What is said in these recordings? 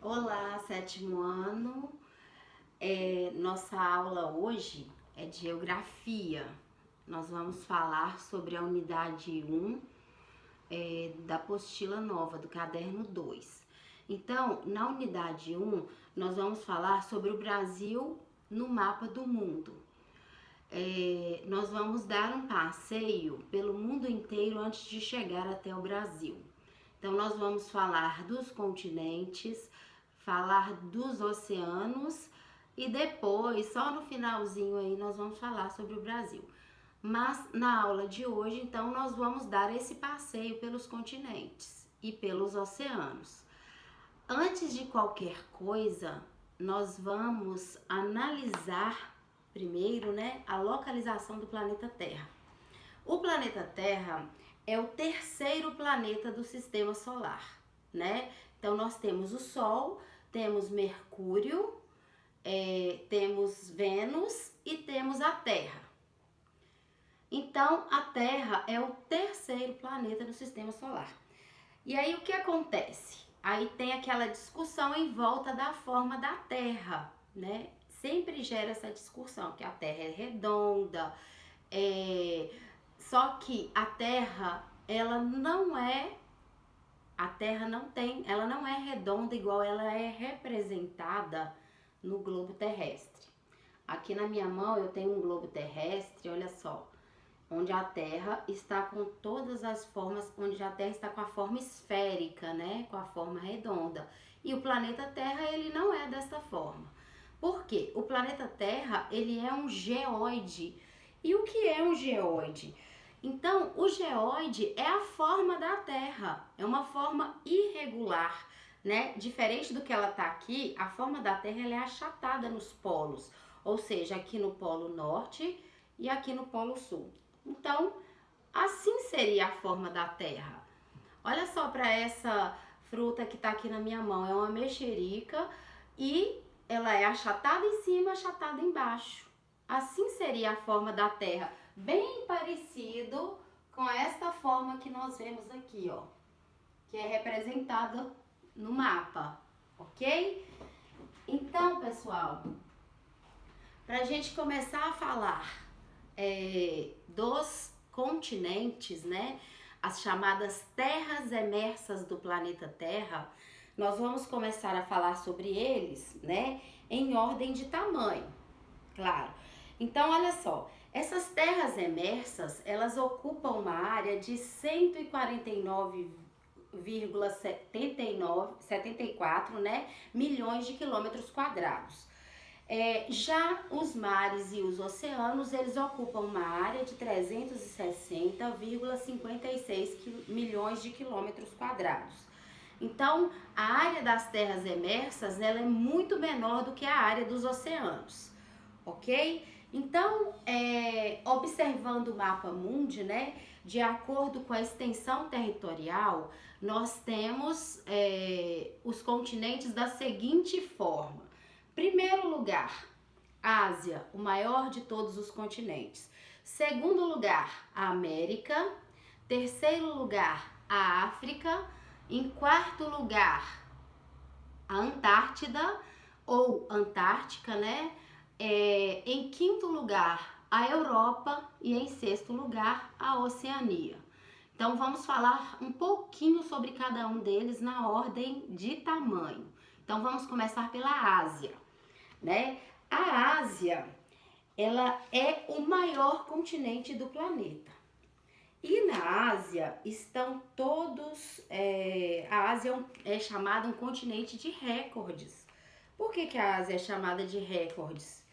Olá, sétimo ano. Nossa aula hoje é de geografia. Nós vamos falar sobre a unidade 1 da apostila nova, do caderno 2. Então, na unidade 1, nós vamos falar sobre o Brasil no mapa do mundo. Nós vamos dar um passeio pelo mundo inteiro antes de chegar até o Brasil. Então, nós vamos falar dos continentes, falar dos oceanos e depois, só no finalzinho aí, nós vamos falar sobre o Brasil. Mas na aula de hoje, então, nós vamos dar esse passeio pelos continentes e pelos oceanos. Antes de qualquer coisa, nós vamos analisar primeiro, né, a localização do planeta Terra. O planeta Terra é o terceiro planeta do sistema solar, né? Então nós temos o Sol, temos Mercúrio, temos Vênus e temos a Terra. Então a Terra é o terceiro planeta do sistema solar. E aí o que acontece? Aí tem aquela discussão em volta da forma da Terra, né? Sempre gera essa discussão, que a Terra é redonda, só que a Terra, ela não é redonda igual ela é representada no globo terrestre. Aqui na minha mão eu tenho um globo terrestre, olha só, onde a Terra está com todas as formas, onde a Terra está com a forma esférica, né, com a forma redonda. E o planeta Terra, ele não é dessa forma. Por quê? O planeta Terra, ele é um geóide. E o que é um geóide? Então, o geóide é a forma da Terra, é uma forma irregular, né? Diferente do que ela tá aqui, a forma da Terra ela é achatada nos polos, ou seja, aqui no polo norte e aqui no polo sul. Então, assim seria a forma da Terra. Olha só para essa fruta que tá aqui na minha mão, é uma mexerica e ela é achatada em cima, achatada embaixo. Assim seria a forma da Terra, bem parecido com esta forma que nós vemos aqui, ó, que é representada no mapa, ok? Então, pessoal, para a gente começar a falar dos continentes, né, as chamadas terras emersas do planeta Terra, nós vamos começar a falar sobre eles, né, em ordem de tamanho, claro. Então, olha só, essas terras emersas, elas ocupam uma área de 149,74, né, milhões de quilômetros quadrados. Já os mares e os oceanos, eles ocupam uma área de 360,56 milhões de quilômetros quadrados. Então, a área das terras emersas, ela é muito menor do que a área dos oceanos, ok? Então, observando o mapa mundi, né, de acordo com a extensão territorial, nós temos os continentes da seguinte forma. Primeiro lugar, Ásia, o maior de todos os continentes. Segundo lugar, a América. Terceiro lugar, a África. Em quarto lugar, a Antártida ou Antártica, né? Em quinto lugar, a Europa e em sexto lugar, a Oceania. Então vamos falar um pouquinho sobre cada um deles na ordem de tamanho. Então vamos começar pela Ásia, né? A Ásia, ela é o maior continente do planeta. E na Ásia estão todos, a Ásia é chamada um continente de recordes. Por que a Ásia é chamada de recordes?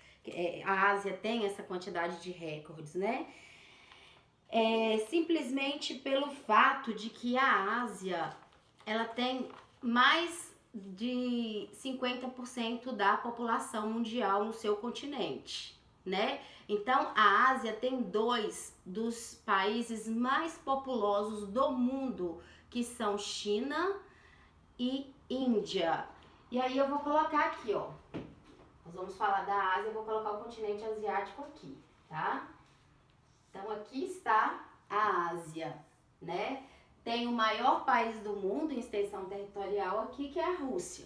A Ásia tem essa quantidade de recordes, né? Simplesmente pelo fato de que a Ásia, ela tem mais de 50% da população mundial no seu continente, né? Então, a Ásia tem 2 dos países mais populosos do mundo, que são China e Índia. E aí eu vou colocar aqui, ó. Nós vamos falar da Ásia, eu vou colocar o continente asiático aqui, tá? Então, aqui está a Ásia, né? Tem o maior país do mundo em extensão territorial aqui, que é a Rússia.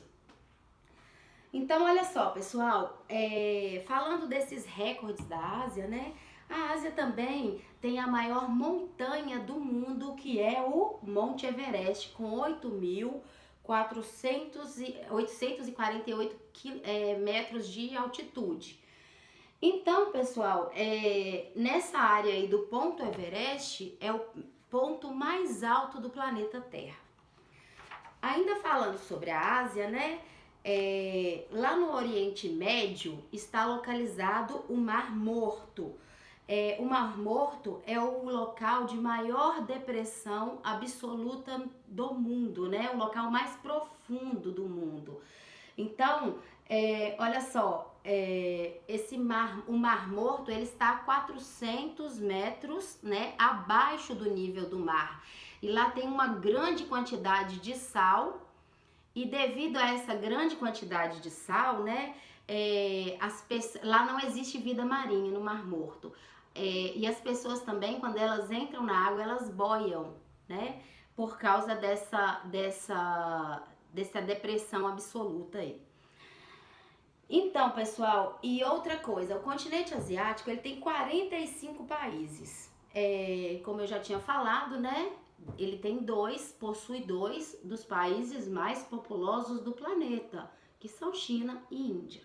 Então, olha só, pessoal, falando desses recordes da Ásia, né? A Ásia também tem a maior montanha do mundo, que é o Monte Everest, com 8.848 metros de altitude. Então, pessoal, nessa área aí do ponto Everest, é o ponto mais alto do planeta Terra. Ainda falando sobre a Ásia, né? Lá no Oriente Médio está localizado o Mar Morto. O Mar Morto é o local de maior depressão absoluta do mundo, né? O local mais profundo do mundo. Então, olha só, o Mar Morto, ele está a 400 metros, né, abaixo do nível do mar. E lá tem uma grande quantidade de sal. E devido a essa grande quantidade de sal, né, lá não existe vida marinha no Mar Morto. E as pessoas também, quando elas entram na água, elas boiam, né, por causa dessa depressão absoluta aí. Então, pessoal, e outra coisa, o continente asiático, ele tem 45 países. Como eu já tinha falado, né? Ele possui dois dos países mais populosos do planeta, que são China e Índia.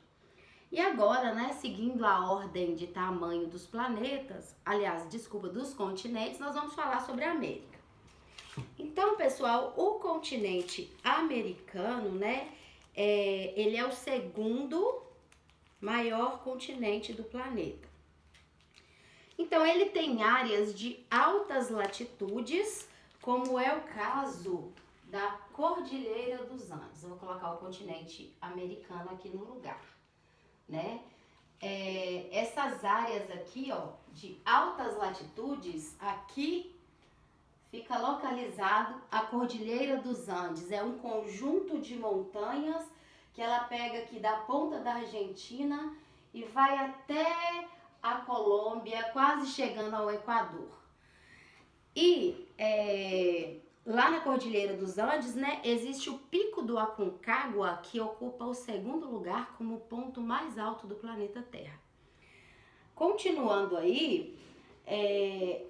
E agora, né, seguindo a ordem de tamanho dos planetas, dos continentes, nós vamos falar sobre a América. Então, pessoal, o continente americano, né, ele é o segundo maior continente do planeta. Então, ele tem áreas de altas latitudes, como é o caso da Cordilheira dos Andes. Eu vou colocar o continente americano aqui no lugar, né? Essas áreas aqui, ó, de altas latitudes, aqui fica localizado a Cordilheira dos Andes. É um conjunto de montanhas que ela pega aqui da ponta da Argentina e vai até a Colômbia, quase chegando ao Equador. E lá na Cordilheira dos Andes, né, existe o Pico do Aconcagua, que ocupa o segundo lugar como o ponto mais alto do planeta Terra. Continuando aí,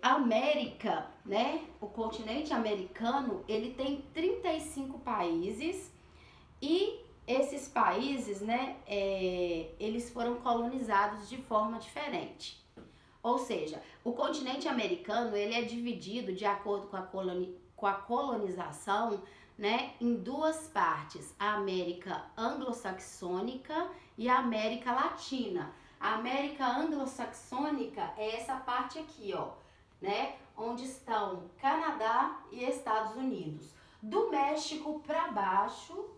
a América, né, o continente americano, ele tem 35 países e esses países, né, eles foram colonizados de forma diferente. Ou seja, o continente americano, ele é dividido de acordo com a colonização, né, em duas partes, a América anglo-saxônica e a América latina. A América anglo-saxônica é essa parte aqui, ó, né, onde estão Canadá e Estados Unidos. Do México para baixo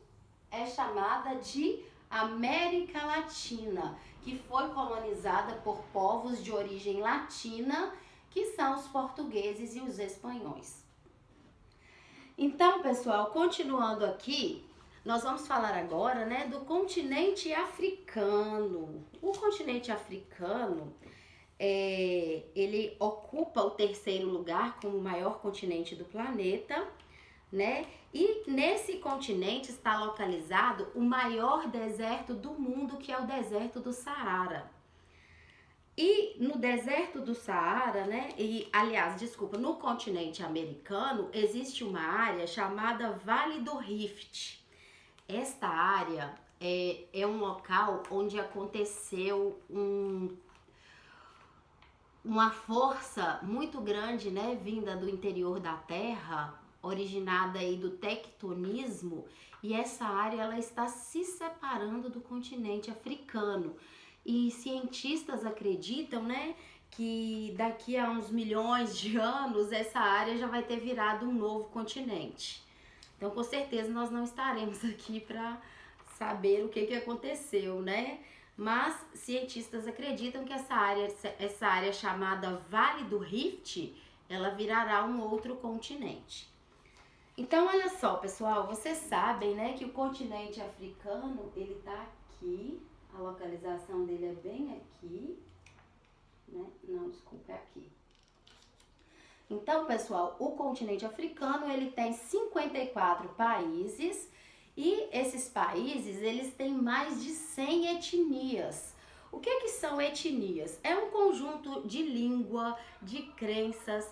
é chamada de América Latina, que foi colonizada por povos de origem latina, que são os portugueses e os espanhóis. Então, pessoal, continuando aqui, nós vamos falar agora, né, do continente africano. O continente africano, ele ocupa o terceiro lugar como o maior continente do planeta, né? E nesse continente está localizado o maior deserto do mundo, que é o deserto do Saara. E no deserto do Saara, né? No continente americano existe uma área chamada Vale do Rift. Esta área é um local onde aconteceu uma força muito grande, né, vinda do interior da Terra, originada aí do tectonismo, e essa área ela está se separando do continente africano. E cientistas acreditam, né, que daqui a uns milhões de anos essa área já vai ter virado um novo continente. Então, com certeza nós não estaremos aqui para saber o que aconteceu, né? Mas cientistas acreditam que essa área chamada Vale do Rift, ela virará um outro continente. Então, olha só, pessoal, vocês sabem, né, que o continente africano, ele tá aqui, a localização dele é bem aqui, né? Não, desculpa, é aqui. Então, pessoal, o continente africano, ele tem 54 países E esses países, eles têm mais de 100 etnias. O que são etnias? É um conjunto de língua, de crenças,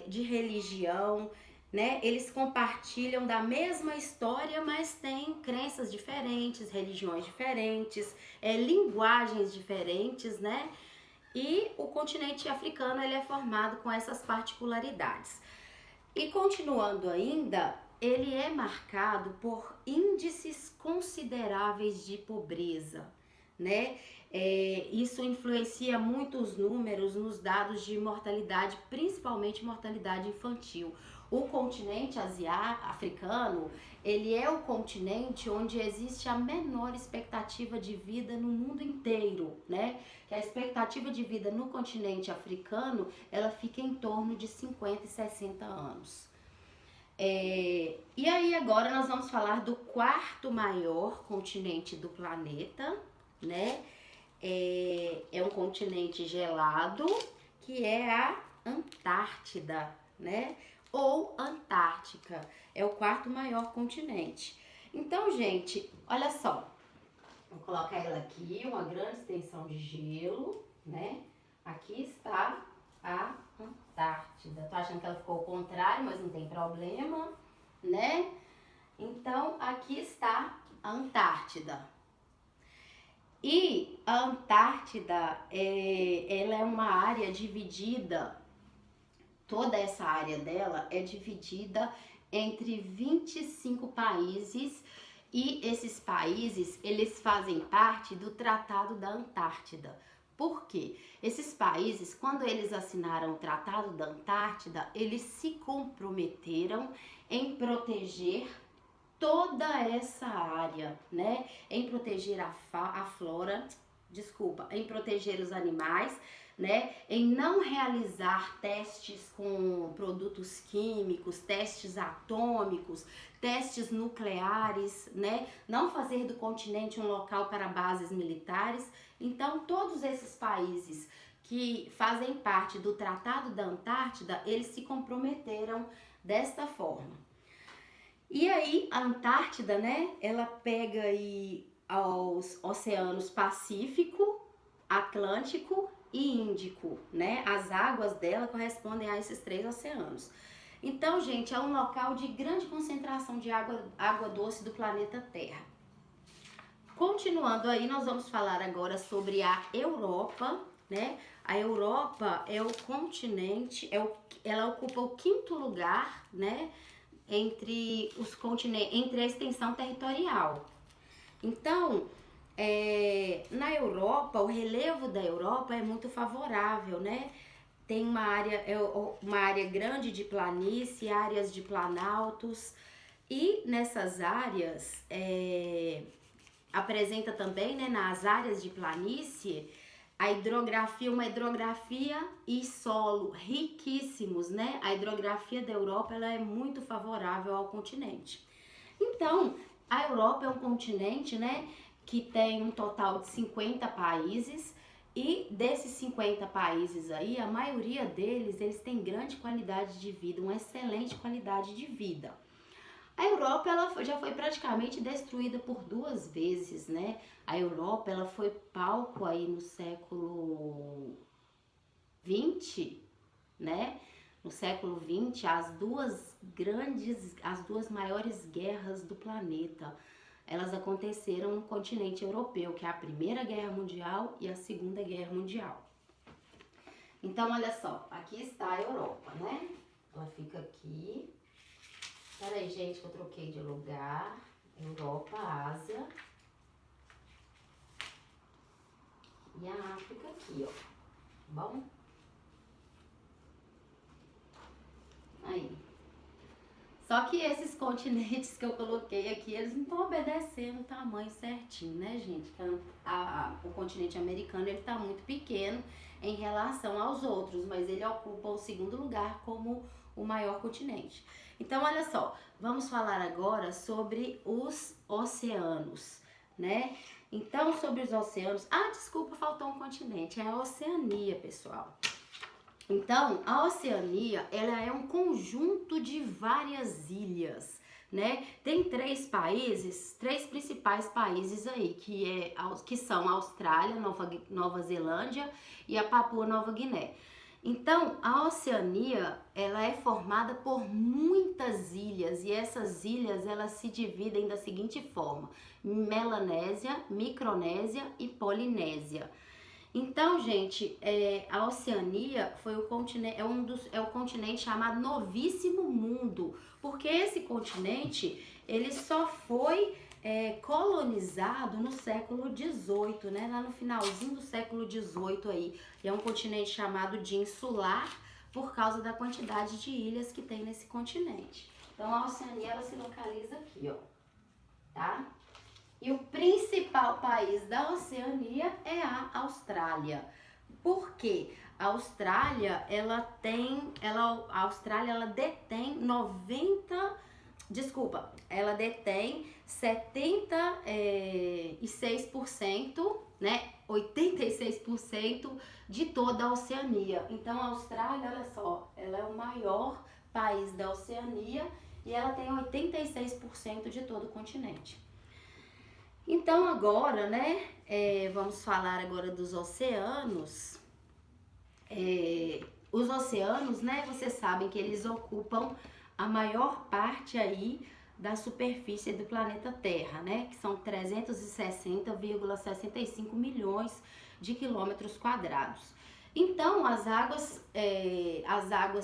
de religião, né? Eles compartilham da mesma história, mas têm crenças diferentes, religiões diferentes, linguagens diferentes, né? E o continente africano, ele é formado com essas particularidades. E continuando ainda, ele é marcado por índices consideráveis de pobreza, né? Isso influencia muito os números nos dados de mortalidade, principalmente mortalidade infantil. O continente africano, ele é o continente onde existe a menor expectativa de vida no mundo inteiro, né? Que a expectativa de vida no continente africano, ela fica em torno de 50 e 60 anos. E aí agora nós vamos falar do quarto maior continente do planeta, né? É um continente gelado, que é a Antártida, né? Ou Antártica, é o quarto maior continente. Então, gente, olha só, vou colocar ela aqui, uma grande extensão de gelo, né? Aqui está a Antártida. Tô achando que ela ficou ao contrário, mas não tem problema, né? Então, aqui está a Antártida. E a Antártida, ela é uma área dividida, toda essa área dela é dividida entre 25 países, e esses países, eles fazem parte do Tratado da Antártida. Por quê? Esses países, quando eles assinaram o Tratado da Antártida, eles se comprometeram em proteger toda essa área, né? Em proteger a flora, em proteger os animais, né? Em não realizar testes com produtos químicos, testes atômicos, testes nucleares, né? Não fazer do continente um local para bases militares. Então, todos esses países que fazem parte do Tratado da Antártida, eles se comprometeram desta forma. E aí, a Antártida, né, ela pega aí aos oceanos Pacífico, Atlântico e Índico, né? As águas dela correspondem a esses 3 oceanos. Então, gente, é um local de grande concentração de água doce do planeta Terra. Continuando aí, nós vamos falar agora sobre a Europa, né? A Europa é o continente, ela ocupa o 5º lugar, né? Entre os continentes, entre a extensão territorial. Então, na Europa, o relevo da Europa é muito favorável, né? Tem uma área grande de planície, áreas de planaltos, e nessas áreas apresenta também, né, nas áreas de planície, uma hidrografia e solo riquíssimos, né? A hidrografia da Europa, ela é muito favorável ao continente. Então, a Europa é um continente, né, que tem um total de 50 países, e desses 50 países aí, a maioria deles, eles têm grande qualidade de vida, uma excelente qualidade de vida. A Europa, ela já foi praticamente destruída por 2 vezes, né? A Europa, ela foi palco aí no século XX, né? No século XX, as duas maiores guerras do planeta, elas aconteceram no continente europeu, que é a Primeira Guerra Mundial e a Segunda Guerra Mundial. Então, olha só, aqui está a Europa, né? Ela fica aqui. Peraí, gente, que eu troquei de lugar. Europa, Ásia. E a África aqui, ó. Bom? Aí. Só que esses continentes que eu coloquei aqui, eles não estão obedecendo o tamanho certinho, né, gente? O continente americano, ele tá muito pequeno em relação aos outros, mas ele ocupa o 2º lugar como o maior continente. Então, olha só, vamos falar agora sobre os oceanos, né? Então, sobre os oceanos... Ah, desculpa, faltou um continente, é a Oceania, pessoal. Então, a Oceania, ela é um conjunto de várias ilhas, né? Tem três países, três principais países aí, que são a Austrália, Nova Zelândia e a Papua Nova Guiné. Então, a Oceania, ela é formada por muitas ilhas e essas ilhas, elas se dividem da seguinte forma: Melanésia, Micronésia e Polinésia. Então, gente, a Oceania foi o continente, é o continente chamado Novíssimo Mundo, porque esse continente, ele só foi colonizado no século XVIII, né? Lá no finalzinho do século XVIII aí. E é um continente chamado de insular por causa da quantidade de ilhas que tem nesse continente. Então, a Oceania, ela se localiza aqui, ó, tá? E o principal país da Oceania é a Austrália. Por quê? A Austrália, ela detém 76%, né? 86% de toda a Oceania. Então, a Austrália, olha só, ela é o maior país da Oceania e ela tem 86% de todo o continente. Então agora, né, vamos falar agora dos oceanos. Os oceanos, né, vocês sabem que eles ocupam a maior parte aí da superfície do planeta Terra, né, que são 360,65 milhões de quilômetros quadrados. Então, as águas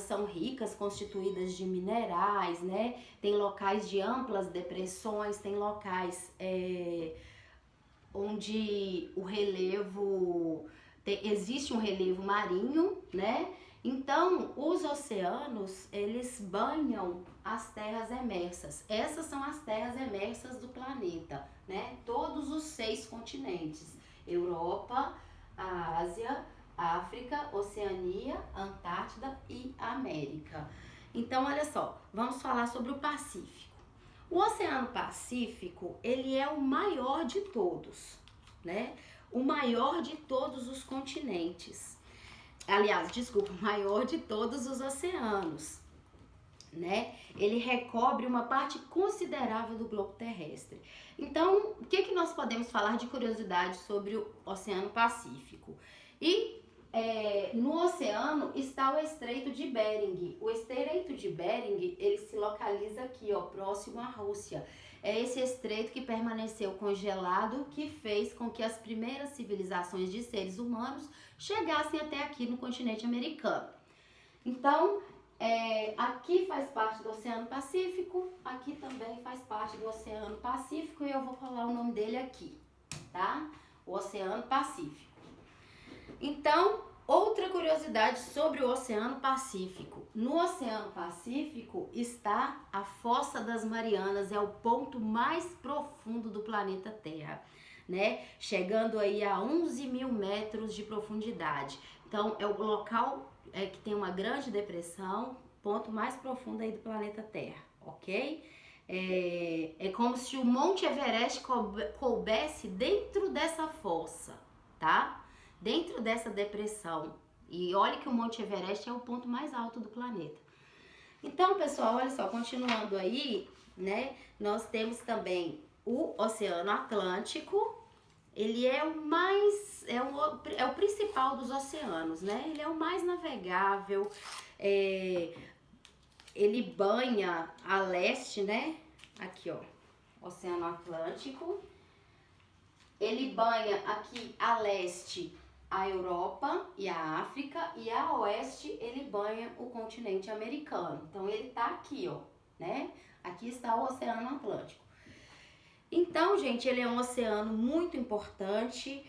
são ricas, constituídas de minerais, né? Tem locais de amplas depressões, tem locais onde existe um relevo marinho, né? Então, os oceanos, eles banham as terras emersas. Essas são as terras emersas do planeta, né? Todos os 6 continentes: Europa, a Ásia, África, Oceania, Antártida e América. Então, olha só, vamos falar sobre o Pacífico. O Oceano Pacífico, ele é o maior de todos, né? O maior de todos os continentes. Aliás, desculpa, o maior de todos os oceanos, né? Ele recobre uma parte considerável do globo terrestre. Então, o que nós podemos falar de curiosidade sobre o Oceano Pacífico? No oceano está o Estreito de Bering. O Estreito de Bering, ele se localiza aqui, ó, próximo à Rússia. É esse estreito que permaneceu congelado, que fez com que as primeiras civilizações de seres humanos chegassem até aqui no continente americano. Então, aqui faz parte do Oceano Pacífico, aqui também faz parte do Oceano Pacífico e eu vou falar o nome dele aqui, tá? O Oceano Pacífico. Então, outra curiosidade sobre o Oceano Pacífico. No Oceano Pacífico está a Fossa das Marianas, é o ponto mais profundo do planeta Terra, né? Chegando aí a 11 mil metros de profundidade. Então, é o local que tem uma grande depressão, ponto mais profundo aí do planeta Terra, ok? É como se o Monte Everest coubesse dentro dessa fossa, tá? Dentro dessa depressão. E olha que o Monte Everest é o ponto mais alto do planeta. Então, pessoal, olha só, continuando aí, né? Nós temos também o Oceano Atlântico. Ele é o principal dos oceanos, né? Ele é o mais navegável. Ele banha a leste, né? Aqui, ó, Oceano Atlântico. Ele banha aqui a leste a Europa e a África, e a oeste ele banha o continente americano. Então ele tá aqui, ó, né? Aqui está o Oceano Atlântico. Então, gente, ele é um oceano muito importante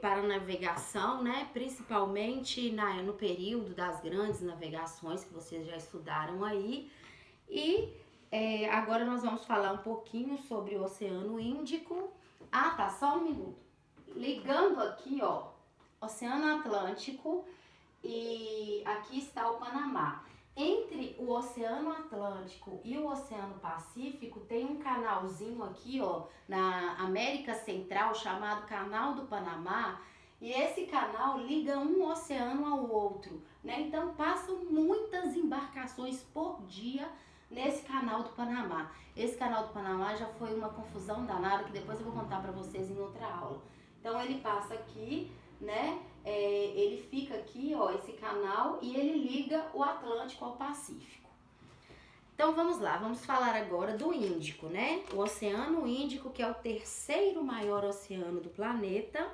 para a navegação, né? Principalmente no período das grandes navegações que vocês já estudaram aí. E agora nós vamos falar um pouquinho sobre o Oceano Índico. Ah, tá, só um minuto. Ligando aqui, ó, Oceano Atlântico e aqui está o Panamá. Entre o Oceano Atlântico e o Oceano Pacífico tem um canalzinho aqui, ó, na América Central, chamado Canal do Panamá, e esse canal liga um oceano ao outro, né? Então passam muitas embarcações por dia nesse canal do Panamá. Esse canal do Panamá já foi uma confusão danada que depois eu vou contar para vocês em outra aula. Então ele passa aqui, né? Ele fica aqui, ó, esse canal, e ele liga o Atlântico ao Pacífico. Então vamos lá, vamos falar agora do Índico, né? O Oceano Índico, que é o terceiro maior oceano do planeta.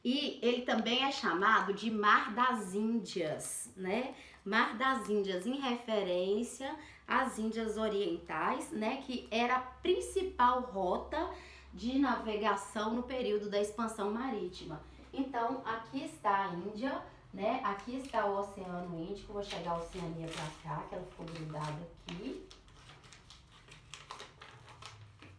E ele também é chamado de Mar das Índias, né? Mar das Índias em referência às Índias Orientais, né? Que era a principal rota de navegação no período da expansão marítima. Então, aqui está a Índia, né? Aqui está o Oceano Índico. Vou chegar a Oceania pra cá, que ela ficou grudada aqui.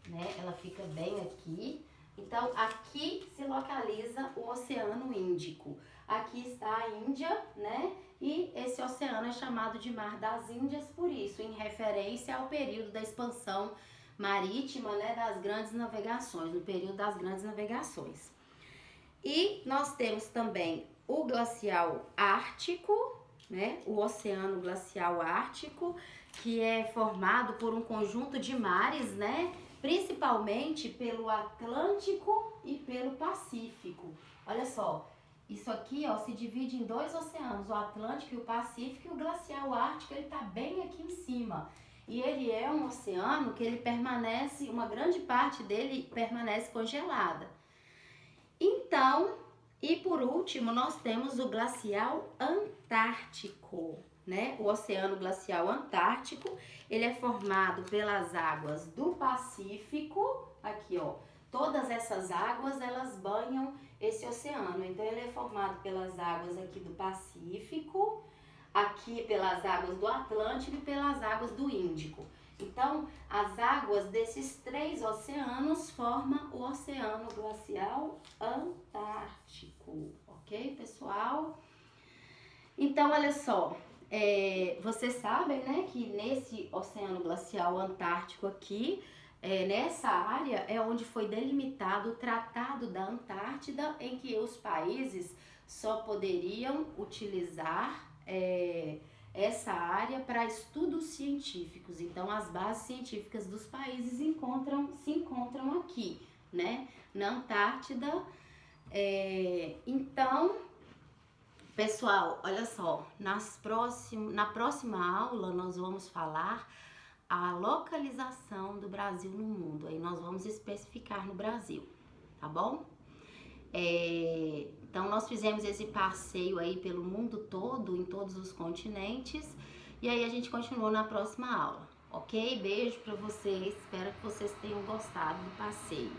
Né? Ela fica bem aqui. Então, aqui se localiza o Oceano Índico. Aqui está a Índia, né? E esse oceano é chamado de Mar das Índias por isso, em referência ao período da expansão marítima, né? Das grandes navegações, no período das grandes navegações. E nós temos também o glacial ártico, né? O Oceano Glacial Ártico, que é formado por um conjunto de mares, né? Principalmente pelo Atlântico e pelo Pacífico. Olha só, isso aqui, ó, se divide em dois oceanos, o Atlântico e o Pacífico, e o glacial ártico, ele tá bem aqui em cima. E ele é um oceano que ele permanece, uma grande parte dele permanece congelada. Então, e por último, nós temos o glacial antártico, né? O Oceano Glacial Antártico, ele é formado pelas águas do Pacífico, aqui ó, todas essas águas elas banham esse oceano, então ele é formado pelas águas aqui do Pacífico, aqui pelas águas do Atlântico e pelas águas do Índico. Então, as águas desses três oceanos formam o Oceano Glacial Antártico, ok, pessoal? Então, olha só, vocês sabem, né, que nesse Oceano Glacial Antártico aqui, nessa área é onde foi delimitado o Tratado da Antártida, em que os países só poderiam utilizar essa área para estudos científicos. Então, as bases científicas dos países se encontram aqui, né, na Antártida. Então, pessoal, olha só, na próxima aula nós vamos falar a localização do Brasil no mundo. Aí nós vamos especificar no Brasil, tá bom? Então nós fizemos esse passeio aí pelo mundo todo, em todos os continentes, e aí a gente continua na próxima aula, ok? Beijo pra vocês, espero que vocês tenham gostado do passeio.